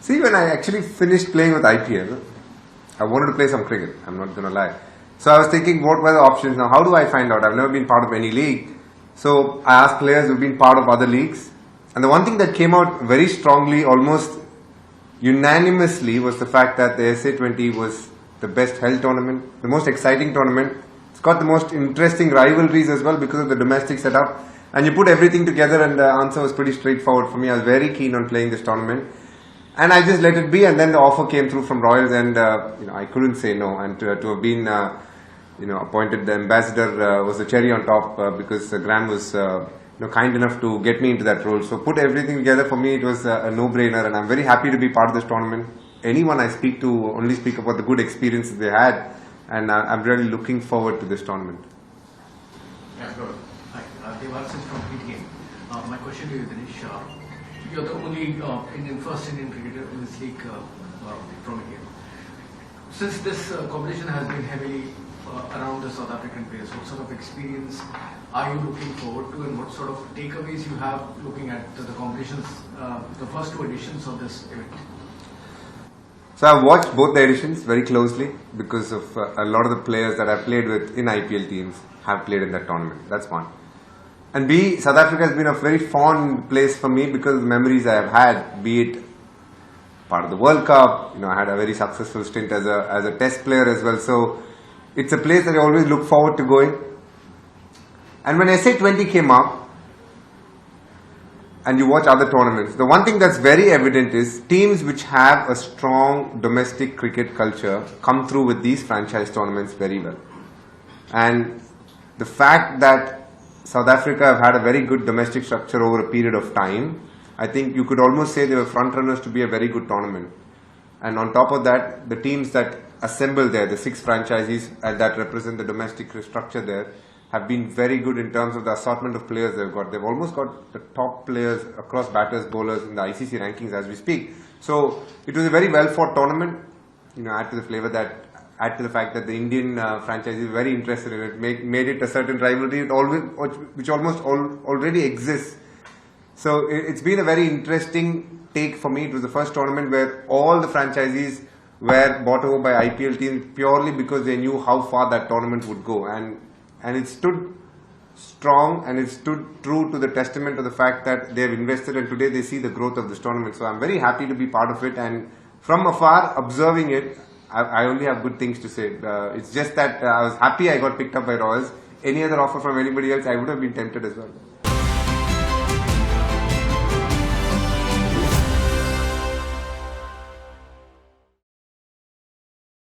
See, when I actually finished playing with IPL, I wanted to play some cricket. I'm not going to lie. So I was thinking, what were the options? Now, how do I find out? I've never been part of any league. So I asked players who've been part of other leagues. And the one thing that came out very strongly, almost unanimously, was the fact that the SA20 was the best held tournament, the most exciting tournament. It's got the most interesting rivalries as well because of the domestic setup. And you put everything together and the answer was pretty straightforward for me. I was very keen on playing this tournament. And I just let it be, and then the offer came through from Royals, and I couldn't say no. And to have been appointed the ambassador was the cherry on top because Graham was kind enough to get me into that role. So put everything together, for me it was a no-brainer, and I'm very happy to be part of this tournament. Anyone I speak to only speak about the good experiences they had, and I'm really looking forward to this tournament. Yeah, good. Hi, Devasis from PTN. My question to you, Dinesh. You're the only first Indian cricketer in this league from India. Since this competition has been heavily around the South African players, what sort of experience are you looking forward to, and what sort of takeaways you have looking at the competitions, the first two editions of this event? So I've watched both the editions very closely because of a lot of the players that I've played with in IPL teams have played in that tournament. That's one. And B, South Africa has been a very fond place for me because of the memories I have had, be it part of the World Cup. I had a very successful stint as a test player as well. So it's a place that I always look forward to going. And when SA20 came up, and you watch other tournaments, the one thing that's very evident is teams which have a strong domestic cricket culture come through with these franchise tournaments very well. And the fact that South Africa have had a very good domestic structure over a period of time, I think you could almost say they were front runners to be a very good tournament. And on top of that, the teams that assemble there, the 6 franchises that represent the domestic structure there, have been very good in terms of the assortment of players they've got. They've almost got the top players across batters, bowlers in the ICC rankings as we speak. So it was a very well fought tournament. Add to the fact that the Indian franchise is very interested in it, made it a certain rivalry which almost already exists. So it's been a very interesting take for me. It was the first tournament where all the franchisees were bought over by IPL teams purely because they knew how far that tournament would go. And it stood strong, and it stood true to the testament of the fact that they have invested, and today they see the growth of this tournament. So I'm very happy to be part of it, and from afar observing it, I only have good things to say. It's just that I was happy I got picked up by Royals. Any other offer from anybody else, I would have been tempted as well.